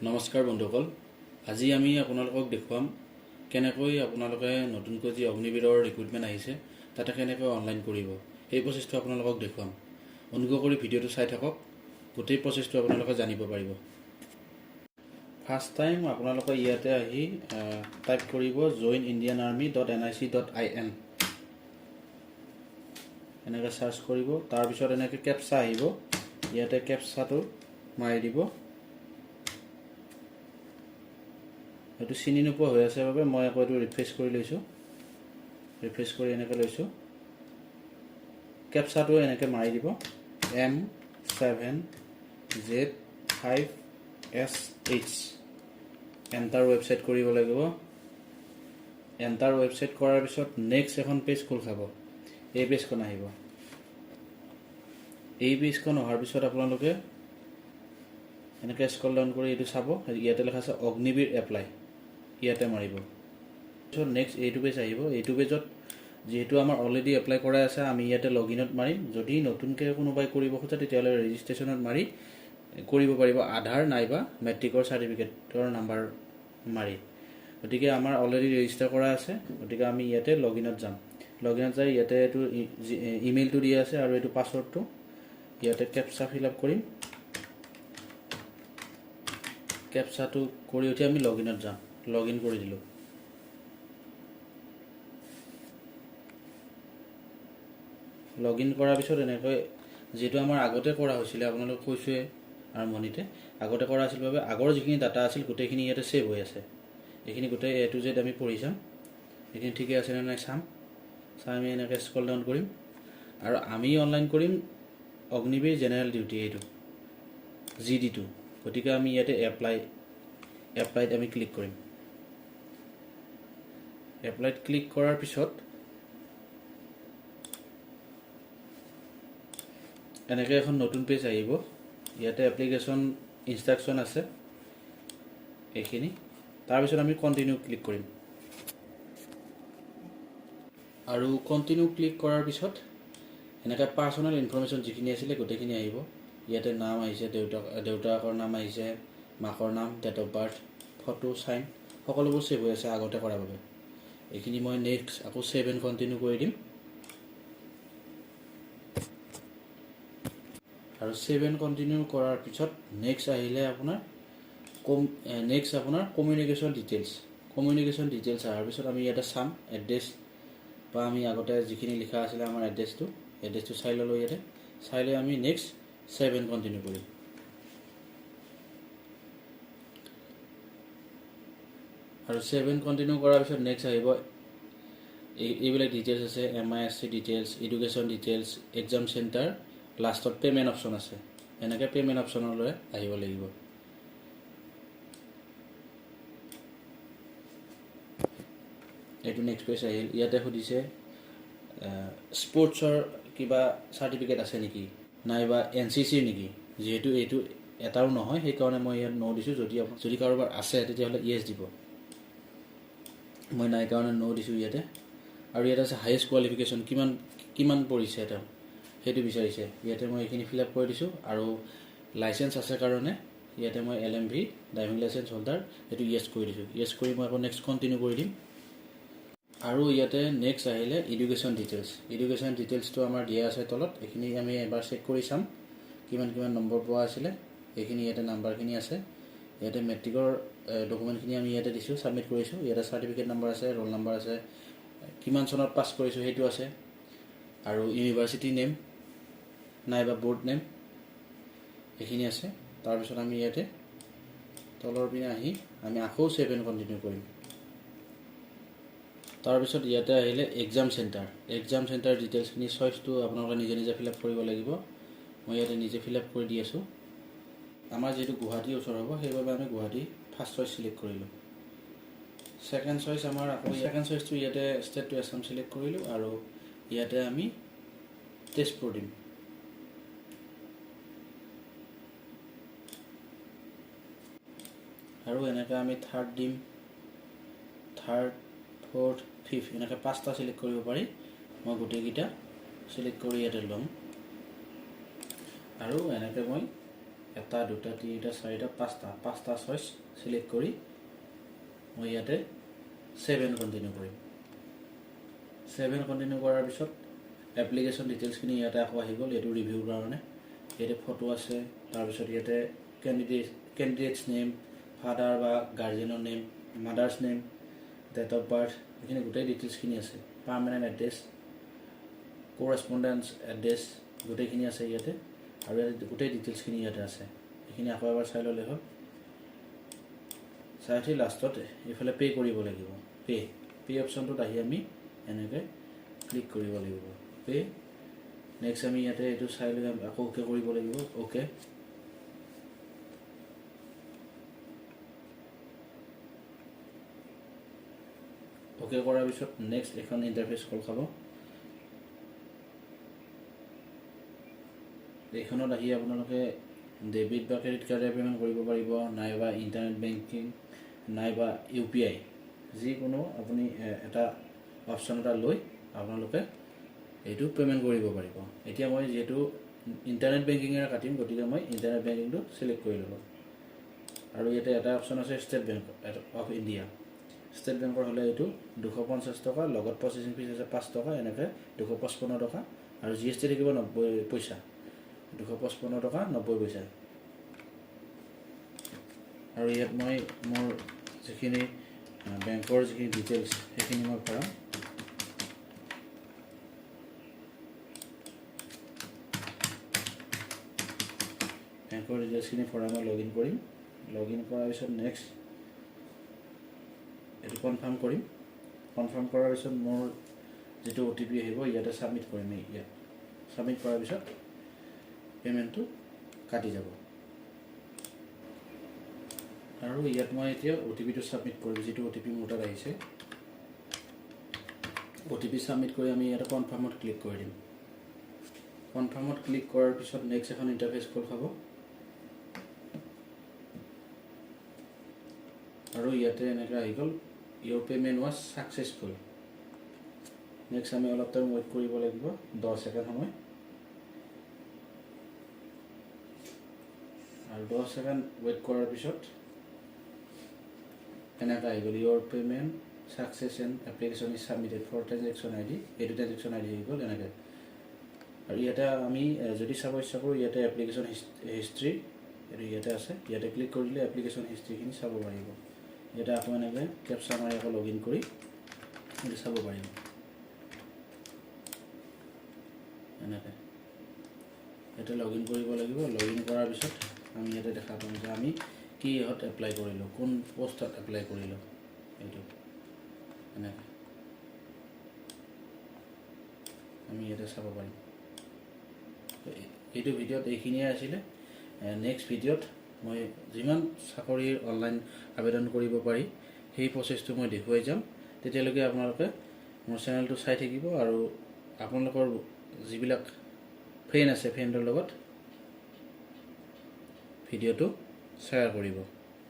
নমস্কাৰ বন্ধুসকল, আজি আমি আপোনালোকক দেখুৱাম কেনেকৈ আপোনালোকে নতুনকৈ যি অগ্নিবীৰৰ ৰিক্ৰুটমেণ্ট আহিছে তাতে কেনেকৈ অনলাইন কৰিব। এই প্ৰচেছটো আপোনালোকক দেখুৱাম। অনুগ্ৰহ কৰি ভিডিঅ'টো চাই থাকক, গোটেই প্ৰচেছটো আপোনালোকে জানিব পাৰিব। ফাৰ্ষ্ট টাইম আপোনালোকে ইয়াতে আহি টাইপ কৰিব joinindianarmy.nic.in এনেকৈ চাৰ্চ কৰিব। তাৰপিছত এনেকৈ কেপচা আহিব, ইয়াতে কেপচাটো মাৰি দিব। এইটো চিনি নোপোৱা হৈ আছে বাবে মই আকৌ এইটো ৰিফ্ৰেছ কৰি লৈছোঁ। ৰিফ্ৰেছ কৰি এনেকৈ লৈছোঁ। কেপচাটো এনেকৈ মাৰি দিব M7Z5SH। এণ্টাৰ ৱেবছাইট কৰিব লাগিব। এণ্টাৰ ৱেবছাইট কৰাৰ পিছত নেক্সট এখন পেজ খোল খাব। এই পেজখন আহিব। এই পেজখন অহাৰ পিছত আপোনালোকে এনেকৈ স্ক্ৰল ডাউন কৰি এইটো চাব। ইয়াতে লেখা আছে অগ্নিবীৰ এপ্লাই, ইয়াতে মাৰিব। তাৰপিছত নেক্সট এইটো পেজ আহিব। এইটো পেজত যিহেতু আমাৰ অলৰেডি এপ্লাই কৰাই আছে, আমি ইয়াতে লগ ইনত মাৰিম। যদি নতুনকৈ কোনোবাই কৰিব খোজে তেতিয়াহ'লে ৰেজিষ্ট্ৰেশ্যনত মাৰি কৰিব পাৰিব, আধাৰ নাইবা মেট্ৰিকৰ চাৰ্টিফিকেটৰ নাম্বাৰ মাৰি। গতিকে আমাৰ অলৰেডি ৰেজিষ্টাৰ কৰা আছে, গতিকে আমি ইয়াতে লগ ইনত যাম। লগ ইনত যাই ইয়াতে এইটো ইমেইলটো দিয়া আছে আৰু এইটো পাছৱৰ্ডটো ইয়াতে কেপচা ফিল আপ কৰিম। কেপচাটো কৰি উঠি আমি লগ ইনত যাম। লগ ইন কৰি দিলোঁ। লগ ইন কৰাৰ পিছত এনেকৈ যিহেতু আমাৰ আগতে কৰা হৈছিলে, আপোনালোক কৈছোঁৱে আৰম্ভণিতে আগতে কৰা আছিল বাবে আগৰ যিখিনি ডাটা আছিল গোটেইখিনি ইয়াতে ছেভ হৈ আছে। এইখিনি গোটেই A to Z আমি পঢ়ি চাম, এইখিনি ঠিকে আছে নে নাই চাম। চাই আমি এনেকৈ স্ক্ৰল ডাউন কৰিম আৰু আমি অনলাইন কৰিম অগ্নিবীৰ জেনেৰেল ডিউটি, এইটো GD2। গতিকে আমি ইয়াতে এপ্লাইত আমি ক্লিক কৰিম। এপ্লাইত ক্লিক কৰাৰ পিছত এনেকৈ এখন নতুন পেজ আহিব। ইয়াতে এপ্লিকেশ্যন ইনষ্ট্ৰাকশ্যন আছে এইখিনি। তাৰপিছত আমি কণ্টিনিউ ক্লিক কৰিম আৰু কণ্টিনিউ ক্লিক কৰাৰ পিছত এনেকৈ পাৰ্চনেল ইনফৰমেশ্যন যিখিনি আছিলে গোটেইখিনি আহিব। ইয়াতে নাম আহিছে, দেউতাকৰ নাম আহিছে, মাকৰ নাম, date of birth, photo, sign সকলোবোৰ ছেভ হৈ আছে আগতে কৰাৰ বাবে। এইখিনি মই নেক্সট আকৌ ছেভ এণ্ড কণ্টিনিউ কৰি দিম আৰু ছেভ এণ্ড কণ্টিনিউ কৰাৰ পিছত নেক্সট আহিলে আপোনাৰ কমিউনিকেশ্যন ডিটেইলছ। কমিউনিকেশ্যন ডিটেইলছ অহাৰ পিছত আমি ইয়াতে চাম এড্ৰেছ, বা আমি আগতে যিখিনি লিখা আছিলে আমাৰ এড্ৰেছটো চাই ল'লোঁ। ইয়াতে চাই লৈ আমি নেক্সট ছেভ এণ্ড কণ্টিনিউ কৰিম। আৰু ছেভ এণ্ড কণ্টিনিউ কৰাৰ পিছত নেক্সট আহিব এইবিলাক ডিটেইলছ আছে, MISC details, education details, exam centre, লাষ্টত পে'মেণ্ট অপশ্যন আছে। এনেকৈ পে'মেণ্ট অপশ্যনলৈ আহিব লাগিব। এইটো নেক্সট পেজ আহিল। ইয়াতে সুধিছে স্পৰ্টছৰ কিবা চাৰ্টিফিকেট আছে নেকি, নাইবা NCC নেকি। যিহেতু এইটো এটাও নহয়, সেইকাৰণে মই ইয়াত ন' দিছোঁ। যদি কাৰোবাৰ আছে তেতিয়াহ'লে ইয়েছ দিব। মই নাই কাৰণে ন' দিছোঁ ইয়াতে। আৰু ইয়াত আছে হায়েষ্ট কোৱালিফিকেশ্যন, কিমান পঢ়িছে তেওঁ সেইটো বিচাৰিছে। ইয়াতে মই এইখিনি ফিল আপ কৰি দিছোঁ। আৰু লাইচেঞ্চ আছে কাৰণে ইয়াতে মই LMV ড্ৰাইভিং লাইচেঞ্চ হোল্ডাৰ এইটো ইয়েছ কৰি দিছোঁ। ইয়েছ কৰি মই আকৌ নেক্সট কণ্টিনিউ কৰি দিম। আৰু ইয়াতে নেক্সট আহিলে এডুকেশ্যন ডিটেইলছ। এডুকেশ্যন ডিটেইলছটো আমাৰ দিয়া আছে তলত। এইখিনি আমি এবাৰ চেক কৰি চাম কিমান নম্বৰ পোৱা আছিলে। এইখিনি ইয়াতে নাম্বাৰখিনি আছে। ইয়াতে মেট্ৰিকৰ ডকুমেণ্টখিনি আমি ইয়াতে দিছোঁ, ছাবমিট কৰিছোঁ। ইয়াতে চাৰ্টিফিকেট নাম্বাৰ আছে, ৰোল নাম্বাৰ আছে, কিমান চনত পাছ কৰিছোঁ সেইটো আছে, আৰু ইউনিভাৰ্চিটি নেম নাইবা বৰ্ড নেম এইখিনি আছে। তাৰপিছত আমি ইয়াতে তলৰ পিনে আহি আমি আকৌ ছেভ এণ্ড কণ্টিনিউ কৰিম। তাৰপিছত ইয়াতে আহিলে এক্সাম চেণ্টাৰ ডিটেইলছখিনি চইচটো আপোনালোকে নিজে ফিল আপ কৰিব লাগিব। মই ইয়াতে নিজে ফিল আপ কৰি দি আছোঁ। আমাৰ যিহেতু গুৱাহাটী ওচৰ হ'ব সেইবাবে আমি গুৱাহাটী ফাৰ্ষ্ট চইচ চিলেক্ট কৰিলোঁ। ছেকেণ্ড চইচ আমাৰ আকৌ ছেকেণ্ড চইচটো ইয়াতে ষ্টেট টু আছাম চিলেক্ট কৰিলোঁ আৰু ইয়াতে আমি তেজপুৰ দিম। আৰু এনেকৈ আমি থাৰ্ড দিম, থাৰ্ড, ফ'ৰ্থ, ফিফ্থ এনেকৈ 5টা চিলেক্ট কৰিব পাৰি। মই গোটেইকেইটা চিলেক্ট কৰি ইয়াতে ল'ম আৰু এনেকৈ মই এটা দুটা তিনিটা চাৰিটা পাঁচটা চইচ সিলেক্ট কৰি মই ইয়াতে 7 কন্টিনিউ কৰিম 7 কন্টিনিউ কৰাৰ পিছত এপ্লিকেশ্যন ডিটেইলছখিনি ইয়াতে আকৌ আহি গ'ল এইটো ৰিভিউৰ কাৰণে ইয়াতে ফটো আছে তাৰপিছত ইয়াতে কেণ্ডিডেটছ নেম ফাদাৰ বা গাৰ্জেনৰ name mother's name date of birth এইখিনি গোটেই ডিটেইলছখিনি আছে পাৰ্মানেণ্ট এড্ৰেছ কৰেছপণ্ডেঞ্চ এড্ৰেছ গোটেইখিনি আছে ইয়াতে আৰু ইয়াতে গোটেই ডিটেইলছখিনি ইয়াতে আছে এইখিনি আকৌ এবাৰ চাই ল'লে হ'ল চাই উঠি লাষ্টত এইফালে পে' কৰিব লাগিব পে' অপশ্যনটোত আহি আমি এনেকৈ ক্লিক কৰিব লাগিব পে' নেক্সট আমি ইয়াতে এইটো চাই লৈ আকৌ অ'কে কৰিব লাগিব অ'কে অ'কে কৰাৰ পিছত নেক্সট এখন ইণ্টাৰফেচ খোল খাব এইখনত আহি আপোনালোকে ডেবিট বা ক্ৰেডিট কাৰ্ডেৰে পে'মেণ্ট কৰিব পাৰিব নাইবা ইণ্টাৰনেট বেংকিং নাইবা UPI যিকোনো আপুনি এটা অপশ্যন এটা লৈ আপোনালোকে এইটো পে'মেণ্ট কৰিব পাৰিব এতিয়া মই যিহেতু ইণ্টাৰনেট বেংকিঙেৰে কাটিম গতিকে মই ইণ্টাৰনেট বেংকিংটো চিলেক্ট কৰি ল'লোঁ আৰু ইয়াতে এটা অপশ্যন আছে state bank of India state বেংকৰ হ'লে এইটো 250 টকা লগত প্ৰচেছিং ফিজ আছে 5 টকা এনেকৈ 255 টকা আৰু GST থাকিব 90 পইচা 255 টকা 90 পইচা আৰু ইয়াত মই মোৰ যিখিনি বেংকৰ যিখিনি ডিটেইলছ সেইখিনি মই ভৰাম বেংকৰ ডিটেইলছখিনি ভৰাই মই লগইন কৰিম লগইন কৰাৰ পিছত নেক্সট এইটো কনফাৰ্ম কৰিম কনফাৰ্ম কৰাৰ পিছত মোৰ যেটো OTP আহিব ইয়াতে সাবমিট কৰিম ইয়াত সাবমিট কৰাৰ পিছত পেমেন্টটো কাটি যাব আৰু ইয়াত মই এতিয়া OTP-টো সাবমিট কৰিম যেটো OTP মোৰ তাত আহিছে OTP সাবমিট কৰি আমি ইয়াতে কনফাৰ্মত ক্লিক কৰি দিম কনফাৰ্মত ক্লিক কৰাৰ পিছত নেক্সট এখন ইন্টাৰফেচ খোল খাব আৰু ইয়াতে এনেকৈ আহি গ'ল your payment was successful next আমি অলপ টাইম ওয়েট কৰিব লাগিব 10 সেকেন্ড সময় আৰু 10 সেকেন্ড ওয়েট কৰাৰ পিছত এনেকৈ আহি গ'ল your payment success and application is submitted for transaction ID এইটো transaction ID আহি গ'ল এনেকৈ আৰু ইয়াতে আমি যদি চাব ইচ্ছা কৰো ইয়াতে এপ্লিকেশন হিষ্ট্ৰি ইয়াতে আছে ইয়াতে ক্লিক কৰিলে এপ্লিকেশন হিষ্ট্ৰিখিনি চাব পাৰিব এটা আকৌ এনেকৈ কেপচা মাৰি আকৌ লগইন কৰি এইটো চাব পাৰিম এনেকৈ এটা লগইন কৰিব লাগিব লগইন কৰাৰ পিছত আমি ইয়াতে দেখা পাম যে আমি কি হট এপ্লাই কৰিলো কোন পোষ্টত এপ্লাই কৰিলো এইটো এনেকৈ আমি ইয়াতে চাব পাৰিম এইটো ভিডিঅ'ত এইখিনিয়ে আছিল নেক্সট ভিডিঅ'ত মই যিমান চাকৰিৰ অনলাইন আবেদন কৰিব পাৰি সেই প্ৰচেছটো মই দেখুৱাই যাম তেতিয়ালৈকে আপোনালোকে মোৰ চেনেলটো চাই থাকিব আৰু আপোনালোকৰ যিবিলাক ফ্ৰেণ্ড আছে ফ্ৰেণ্ডৰ লগত ভিডিঅ'টো শ্বেয়াৰ কৰিব